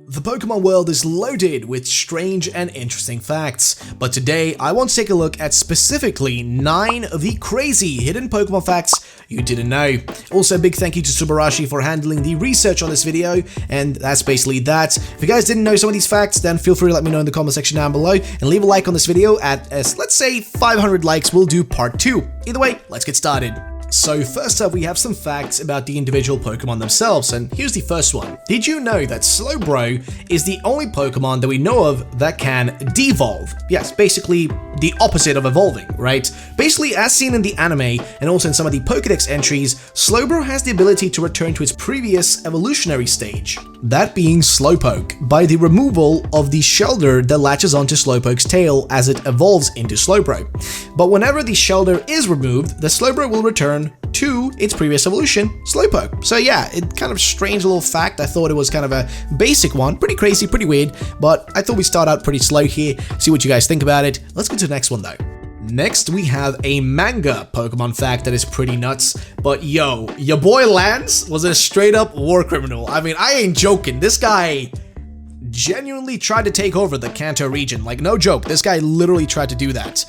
The Pokemon world is loaded with strange and interesting facts, but today I want to take a look at specifically 9 of the crazy hidden Pokemon facts you didn't know. Also, a big thank you to Subarashi for handling the research on this video, and that's basically that. If you guys didn't know some of these facts, then feel free to let me know in the comment section down below, and leave a like on this video at, let's say, 500 likes, we'll do part 2. Either way, let's get started. So first up, we have some facts about the individual Pokemon themselves, and here's the first one. Did you know that Slowbro is the only Pokemon that we know of that can devolve? Yes, basically the opposite of evolving, right? Basically, as seen in the anime and also in some of the Pokédex entries, Slowbro has the ability to return to its previous evolutionary stage, that being Slowpoke, by the removal of the shelter that latches onto Slowpoke's tail as it evolves into Slowbro. But whenever the shelter is removed, the Slowbro will return to its previous evolution, Slowpoke. So yeah, it kind of strange little fact. I thought it was kind of a basic one, pretty crazy, pretty weird, but I thought we'd start out pretty slow here, see what you guys think about it. Let's go to the next one though. Next, we have a manga Pokemon fact that is pretty nuts, but yo, your boy Lance was a straight up war criminal. I mean, I ain't joking, this guy genuinely tried to take over the Kanto region. Like, no joke, this guy literally tried to do that,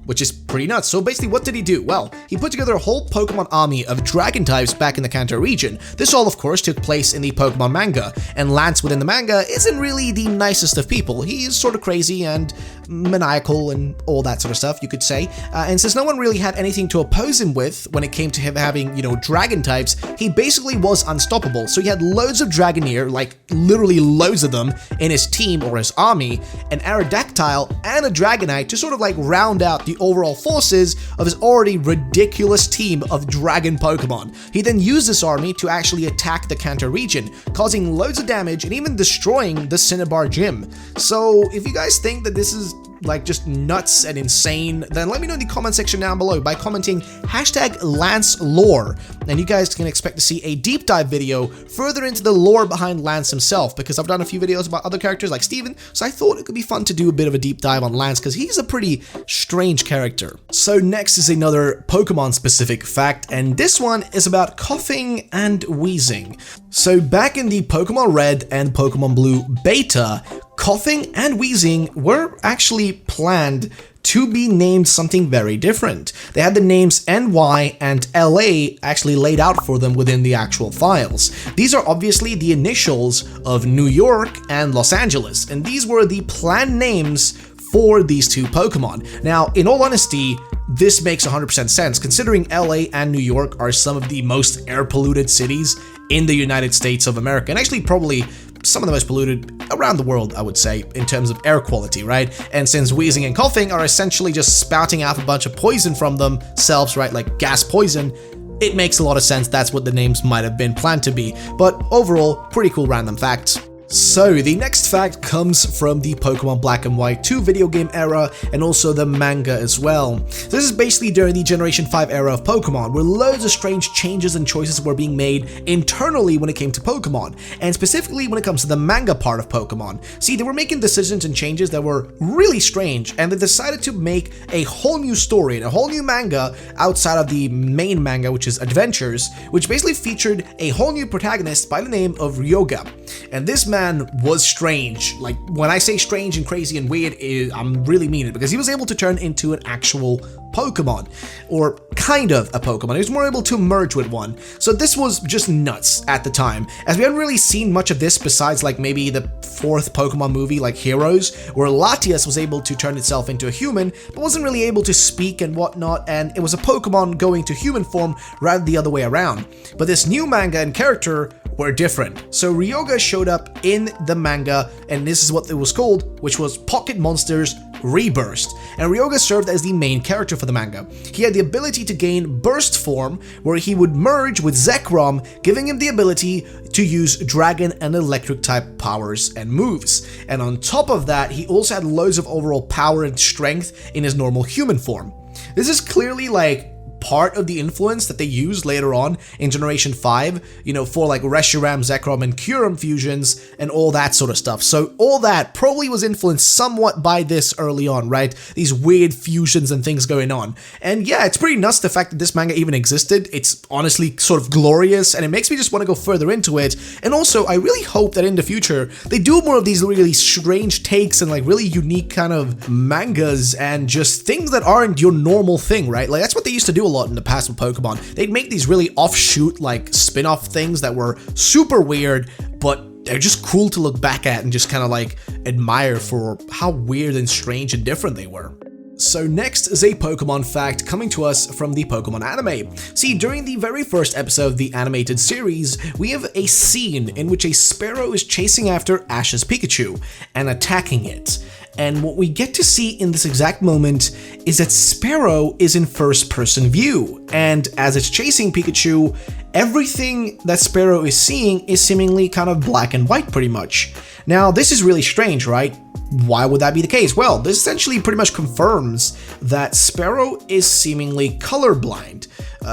which is pretty nuts. So basically, what did he do? Well, he put together a whole Pokemon army of dragon types back in the Kanto region. This all, of course, took place in the Pokemon manga, and Lance within the manga isn't really the nicest of people. He is sort of crazy and maniacal and all that sort of stuff, you could say. And since no one really had anything to oppose him with when it came to him having, you know, dragon types, he basically was unstoppable. So he had loads of Dragoneer, like literally loads of them, in his team or his army, an Aerodactyl and a Dragonite to sort of like round out the overall forces of his already ridiculous team of dragon Pokemon. He then used this army to actually attack the Kanto region, causing loads of damage and even destroying the Cinnabar Gym. So if you guys think that this is like just nuts and insane, then let me know in the comment section down below by commenting #LanceLore, and you guys can expect to see a deep dive video further into the lore behind Lance himself, because I've done a few videos about other characters like Steven, so I thought it could be fun to do a bit of a deep dive on Lance because he's a pretty strange character. So next is another Pokemon specific fact, and this one is about coughing and wheezing. So back in the Pokemon Red and Pokemon Blue beta, coughing and wheezing were actually planned to be named something very different. They had the names NY and LA actually laid out for them within the actual files. These are obviously the initials of New York and Los Angeles, and these were the planned names for these two Pokemon. Now, in all honesty, this makes 100% sense, considering LA and New York are some of the most air-polluted cities in the United States of America, and actually probably some of the most polluted around the world, I would say, in terms of air quality, right? And since wheezing and coughing are essentially just spouting out a bunch of poison from themselves, right, like gas poison, it makes a lot of sense that's what the names might have been planned to be. But overall, pretty cool random facts. So, the next fact comes from the Pokemon Black and White 2 video game era and also the manga as well. This is basically during the Generation 5 era of Pokemon, where loads of strange changes and choices were being made internally when it came to Pokemon, and specifically when it comes to the manga part of Pokemon. See, they were making decisions and changes that were really strange, and they decided to make a whole new story and a whole new manga outside of the main manga, which is Adventures, which basically featured a whole new protagonist by the name of Ryoga. And this man was strange. Like, when I say strange and crazy and weird, I'm really mean it, because he was able to turn into an actual Pokemon, or kind of a Pokemon. He was more able to merge with one. So this was just nuts at the time, as we hadn't really seen much of this besides like maybe the 4th Pokemon movie, like Heroes, where Latias was able to turn itself into a human, but wasn't really able to speak and whatnot, and it was a Pokemon going to human form rather the other way around. But this new manga and character were different. So Ryoga showed up in the manga, and this is what it was called, which was Pocket Monsters Reburst, and Ryoga served as the main character for the manga. He had the ability to gain burst form, where he would merge with Zekrom, giving him the ability to use dragon and electric type powers and moves. And on top of that, he also had loads of overall power and strength in his normal human form. This is clearly like part of the influence that they used later on in Generation 5, you know, for like Reshiram, Zekrom, and Kyurem fusions and all that sort of stuff. So all that probably was influenced somewhat by this early on, right? These weird fusions and things going on. And yeah, it's pretty nuts the fact that this manga even existed. It's honestly sort of glorious, and it makes me just want to go further into it. And also, I really hope that in the future, they do more of these really strange takes and like really unique kind of mangas and just things that aren't your normal thing, right? Like that's what they used to do a lot in the past with Pokemon. They'd make these really offshoot like spin-off things that were super weird, but they're just cool to look back at and just kind of like admire for how weird and strange and different they were. So next is a Pokemon fact coming to us from the Pokemon anime. See, during the very first episode of the animated series, we have a scene in which a sparrow is chasing after Ash's Pikachu and attacking it. And what we get to see in this exact moment is that Sparrow is in first-person view, and as it's chasing Pikachu, everything that Sparrow is seeing is seemingly kind of black and white pretty much. Now, this is really strange, right? Why would that be the case? Well, this essentially pretty much confirms that Sparrow is seemingly colorblind.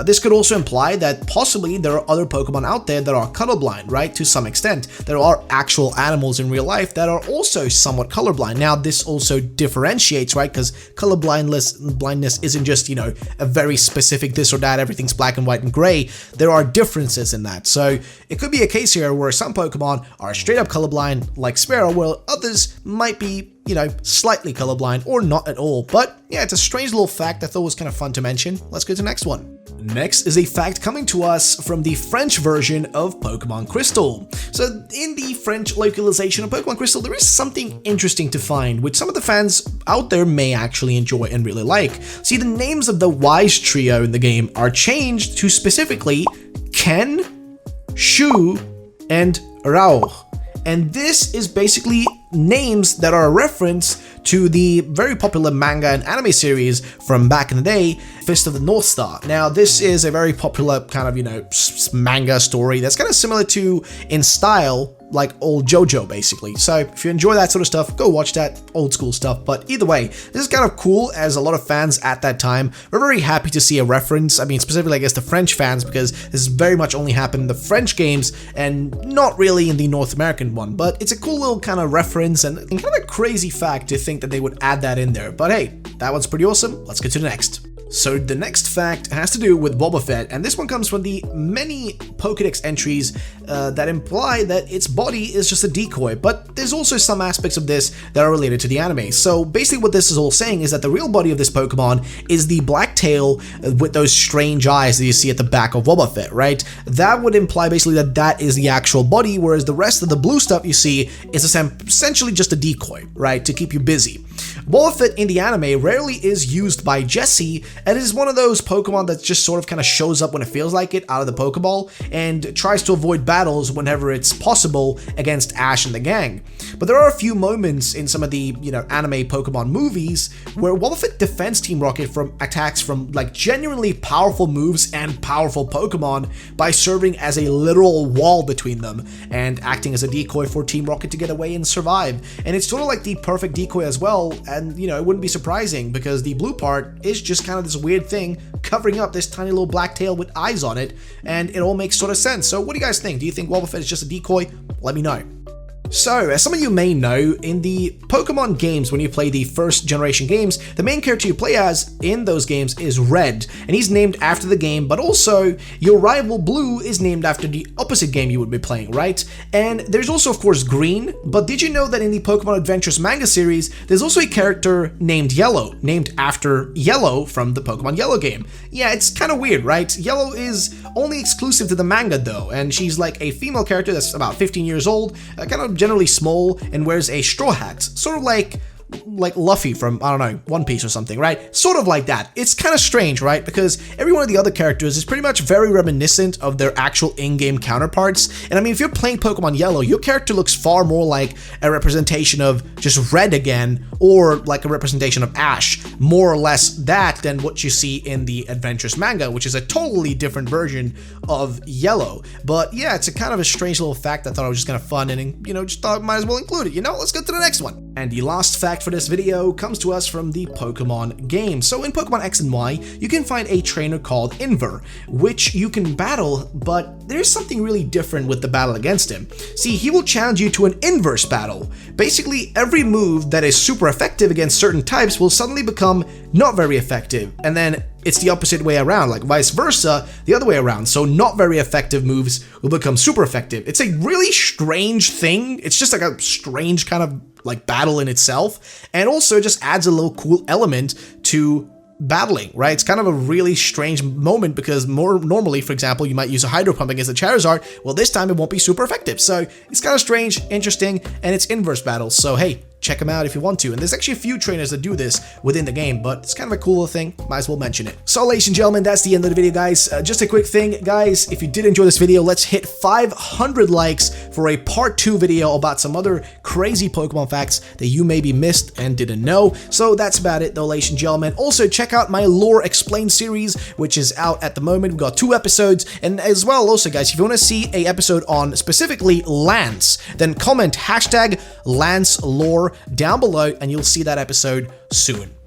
This could also imply that possibly there are other Pokemon out there that are colorblind, right? To some extent. There are actual animals in real life that are also somewhat colorblind. Now, this also differentiates, right? Because colorblindness isn't just, you know, a very specific this or that, everything's black and white and gray. There are differences in that. So it could be a case here where some Pokemon are straight up colorblind, like Sparrow, while others might be, you know, slightly colorblind or not at all. But yeah, it's a strange little fact I thought was kind of fun to mention. Let's go to the next one. Next is a fact coming to us from the French version of Pokemon Crystal. So in the French localization of Pokemon Crystal, there is something interesting to find, which some of the fans out there may actually enjoy and really like. See, the names of the Wise trio in the game are changed to specifically Ken, Shu, and Rao. And this is basically names that are a reference to the very popular manga and anime series from back in the day, Fist of the North Star. Now, this is a very popular kind of, you know, manga story that's kind of similar to, in style, like old JoJo, basically. So if you enjoy that sort of stuff, go watch that old school stuff. But either way, this is kind of cool, as a lot of fans at that time were very happy to see a reference. I mean, specifically, I guess, the French fans, because this very much only happened in the French games and not really in the North American one. But it's a cool little kind of reference and kind of a crazy fact to think that they would add that in there. But hey, that one's pretty awesome. Let's go to the next. So the next fact has to do with Wobbuffet, and this one comes from the many Pokédex entries that imply that its body is just a decoy, but there's also some aspects of this that are related to the anime. So basically what this is all saying is that the real body of this Pokemon is the black tail with those strange eyes that you see at the back of Wobbuffet, right? That would imply basically that that is the actual body, whereas the rest of the blue stuff you see is essentially just a decoy, right? To keep you busy. Wobbuffet in the anime rarely is used by Jessie, and it is one of those Pokemon that just sort of kind of shows up when it feels like it out of the Pokeball and tries to avoid battles whenever it's possible against Ash and the gang. But there are a few moments in some of the, you know, anime Pokemon movies where Wobbuffet defends Team Rocket from attacks from like genuinely powerful moves and powerful Pokemon by serving as a literal wall between them and acting as a decoy for Team Rocket to get away and survive. And it's sort of like the perfect decoy as well, and you know, it wouldn't be surprising because the blue part is just kind of this weird thing covering up this tiny little black tail with eyes on it, and it all makes sort of sense. So what do you guys think? Do you think Wobbuffet is just a decoy? Let me know. So, as some of you may know, in the Pokemon games, when you play the first generation games, the main character you play as in those games is Red, and he's named after the game, but also your rival Blue is named after the opposite game you would be playing, right? And there's also, of course, Green, but did you know that in the Pokemon Adventures manga series, there's also a character named Yellow, named after Yellow from the Pokemon Yellow game? Yeah, it's kind of weird, right? Yellow is only exclusive to the manga though, and she's like a female character that's about 15 years old, kind of generally small, and wears a straw hat, sort of like Luffy from, I don't know, One Piece or something, right? Sort of like that. It's kind of strange, right? Because every one of the other characters is pretty much very reminiscent of their actual in-game counterparts. And I mean, if you're playing Pokemon Yellow, your character looks far more like a representation of just Red again, or like a representation of Ash. More or less that than what you see in the Adventures manga, which is a totally different version of Yellow. But yeah, it's a kind of a strange little fact I thought it was just kind of fun, and you know, just thought I might as well include it. You know, let's go to the next one. And the last fact fact for this video comes to us from the Pokemon game. So in Pokemon X and Y, you can find a trainer called Inver, which you can battle, but there's something really different with the battle against him. See, he will challenge you to an inverse battle. Basically, every move that is super effective against certain types will suddenly become not very effective, and then it's the opposite way around, like vice versa, the other way around. So not very effective moves will become super effective. It's a really strange thing. It's just like a strange kind of like battle in itself, and also just adds a little cool element to battling, right? It's kind of a really strange moment because more normally, for example, you might use a Hydro Pump against a Charizard. Well, this time it won't be super effective. So it's kind of strange, interesting, and it's inverse battles. So hey, check them out if you want to. And there's actually a few trainers that do this within the game, but it's kind of a cool thing. Might as well mention it. So ladies and gentlemen, that's the end of the video, guys. Just a quick thing, guys, if you did enjoy this video, let's hit 500 likes for a part 2 video about some other crazy Pokemon facts that you maybe missed and didn't know. So that's about it though, ladies and gentlemen. Also, check out my Lore Explained series, which is out at the moment. We've got 2 episodes, and as well, also guys, if you want to see a episode on specifically Lance, then comment #LanceLore down below and you'll see that episode soon.